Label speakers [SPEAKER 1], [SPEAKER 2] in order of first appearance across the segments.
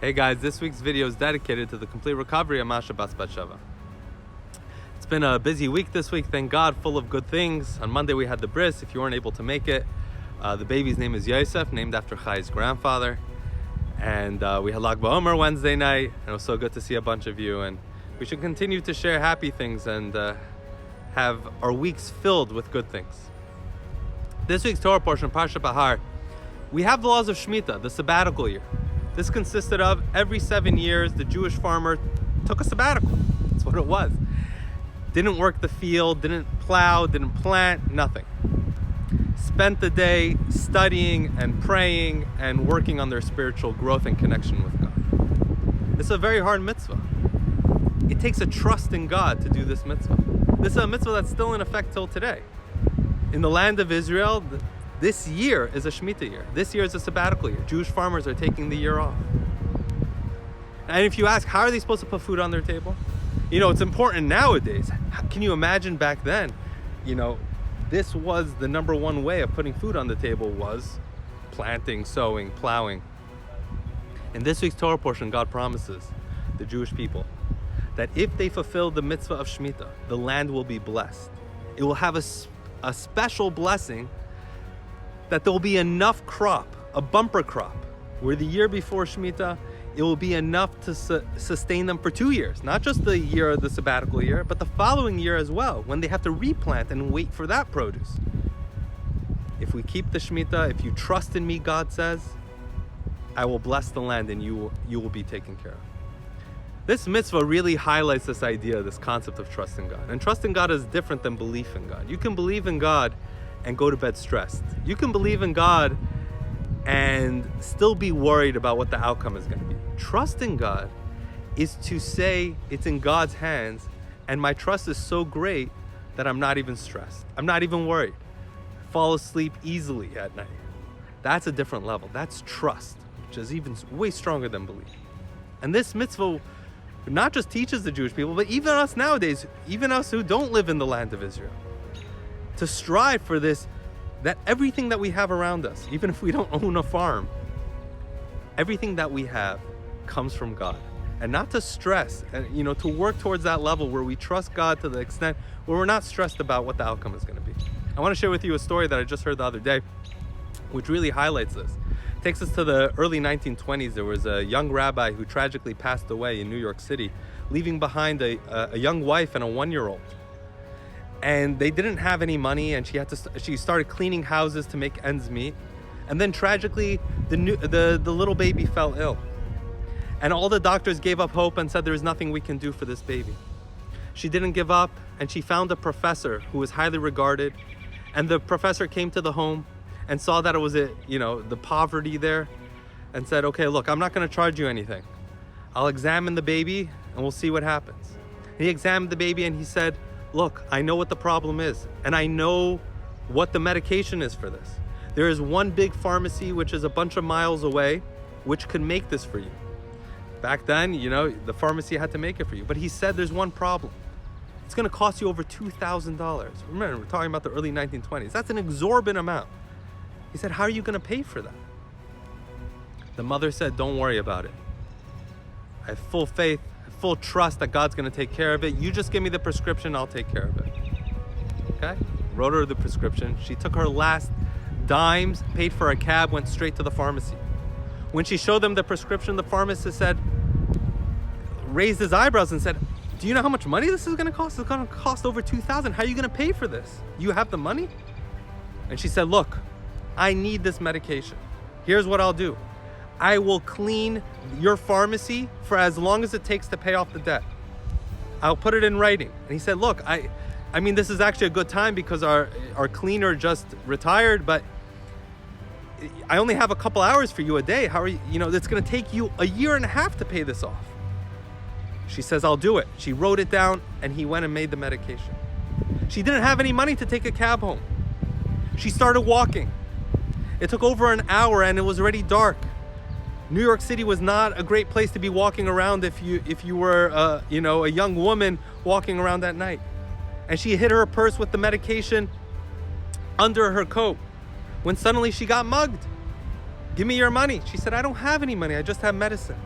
[SPEAKER 1] Hey guys, this week's video is dedicated to the complete recovery of Masha Bas Batsheva. It's been a busy week this week, thank God, full of good things. On Monday we had the bris. If you weren't able to make it, the baby's name is Yosef, named after Chai's grandfather. And we had Lag BaOmer Wednesday night, and it was so good to see a bunch of you. And we should continue to share happy things and have our weeks filled with good things. This week's Torah portion, Parsha Behar, we have the laws of Shemitah, the sabbatical year. This consisted of every 7 years, the Jewish farmer took a sabbatical. That's what it was. Didn't work the field, didn't plow, didn't plant, nothing. Spent the day studying and praying and working on their spiritual growth and connection with God. This is a very hard mitzvah. It takes a trust in God to do this mitzvah. This is a mitzvah that's still in effect till today. In the land of Israel, this year is a Shemitah year. This year is a sabbatical year. Jewish farmers are taking the year off. And if you ask, how are they supposed to put food on their table? You know, it's important nowadays. Can you imagine back then? You know, this was the number one way of putting food on the table, was planting, sowing, plowing. In this week's Torah portion, God promises the Jewish people that if they fulfill the mitzvah of Shemitah, the land will be blessed. It will have a special blessing, that there will be enough crop, a bumper crop, where the year before Shemitah, it will be enough to sustain them for 2 years. Not just the year of the sabbatical year, but the following year as well, when they have to replant and wait for that produce. If we keep the Shemitah, if you trust in me, God says, I will bless the land and you will be taken care of. This mitzvah really highlights this idea, this concept of trust in God. And trust in God is different than belief in God. You can believe in God and go to bed stressed. You can believe in God and still be worried about what the outcome is going to be. Trust in God is to say it's in God's hands, and my trust is so great that I'm not even stressed. I'm not even worried. I fall asleep easily at night. That's a different level. That's trust, which is even way stronger than belief. And this mitzvah not just teaches the Jewish people, but even us nowadays, even us who don't live in the land of Israel, to strive for this, that everything that we have around us, even if we don't own a farm, everything that we have comes from God. And not to stress, and to work towards that level where we trust God to the extent where we're not stressed about what the outcome is going to be. I want to share with you a story that I just heard the other day, which really highlights this. It takes us to the early 1920s. There was a young rabbi who tragically passed away in New York City, leaving behind a young wife and a 1-year-old. And they didn't have any money, and she started cleaning houses to make ends meet. And then tragically, the little baby fell ill. And all the doctors gave up hope and said there is nothing we can do for this baby. She didn't give up, and she found a professor who was highly regarded. And the professor came to the home and saw that it was the poverty there, and said, okay, look, I'm not going to charge you anything. I'll examine the baby and we'll see what happens. And he examined the baby and he said, look, I know what the problem is, and I know what the medication is for this. There is one big pharmacy which is a bunch of miles away, which could make this for you. Back then, the pharmacy had to make it for you. But he said there's one problem. It's going to cost you over $2,000. Remember, we're talking about the early 1920s. That's an exorbitant amount. He said, how are you going to pay for that? The mother said, don't worry about it. I have full faith, full trust that God's going to take care of it. You just give me the prescription, I'll take care of it. Okay? Wrote her the prescription. She took her last dimes, paid for a cab, went straight to the pharmacy. When she showed them the prescription, the pharmacist raised his eyebrows and said, do you know how much money this is going to cost? It's going to cost over $2,000. How are you going to pay for this? You have the money? And she said, look, I need this medication. Here's what I'll do. I will clean your pharmacy for as long as it takes to pay off the debt. I'll put it in writing. And he said, look, I mean, this is actually a good time because our cleaner just retired, but I only have a couple hours for you a day. How are you, it's going to take you a year and a half to pay this off. She says, I'll do it. She wrote it down and he went and made the medication. She didn't have any money to take a cab home. She started walking. It took over an hour and it was already dark. New York City was not a great place to be walking around if you were a young woman walking around at night. And she hid her purse with the medication under her coat when suddenly she got mugged. Give me your money. She said, I don't have any money. I just have medicine.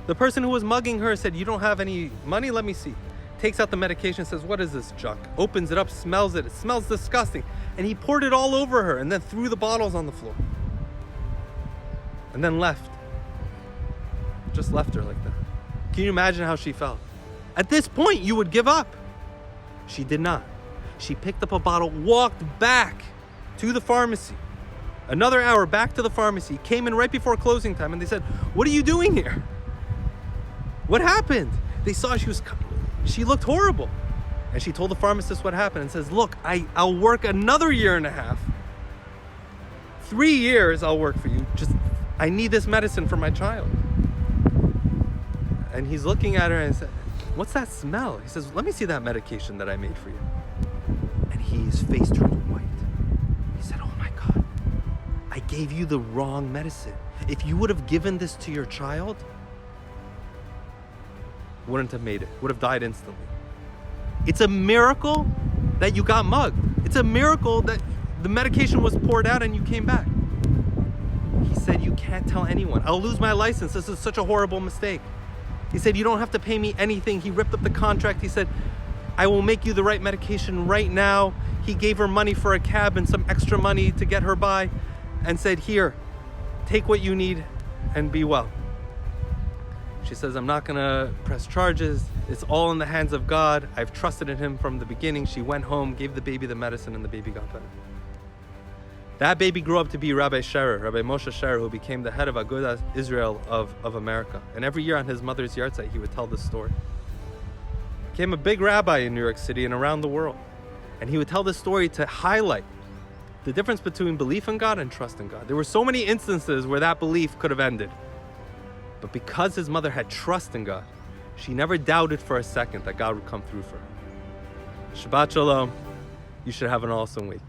[SPEAKER 1] The person who was mugging her said, "You don't have any money? Let me see." Takes out the medication, says, "What is this junk?" Opens it up, smells it. It smells disgusting. And he poured it all over her and then threw the bottles on the floor. And then left. Just left her like that. Can you imagine how she felt? At this point, you would give up. She did not. She picked up a bottle, walked back to the pharmacy. Another hour back to the pharmacy, came in right before closing time, and they said, "What are you doing here? What happened?" They saw she looked horrible. And she told the pharmacist what happened and says, "Look, I'll work another year and a half. 3 years I'll work for you. I need this medicine for my child." And he's looking at her and said, "What's that smell?" He says, "Let me see that medication that I made for you." And his face turned white. He said, "Oh my God, I gave you the wrong medicine. If you would have given this to your child, wouldn't have made it, would have died instantly. It's a miracle that you got mugged. It's a miracle that the medication was poured out and you came back." He said, "You can't tell anyone. I'll lose my license. This is such a horrible mistake." He said, "You don't have to pay me anything." He ripped up the contract. He said, "I will make you the right medication right now." He gave her money for a cab and some extra money to get her by and said, "Here, take what you need and be well." She says, "I'm not gonna press charges. It's all in the hands of God. I've trusted in him from the beginning." She went home, gave the baby the medicine, and the baby got better. That baby grew up to be Rabbi Moshe Scherer, who became the head of Agudas Israel of America. And every year on his mother's yahrzeit, he would tell this story. Became a big rabbi in New York City and around the world. And he would tell this story to highlight the difference between belief in God and trust in God. There were so many instances where that belief could have ended. But because his mother had trust in God, she never doubted for a second that God would come through for her. Shabbat Shalom. You should have an awesome week.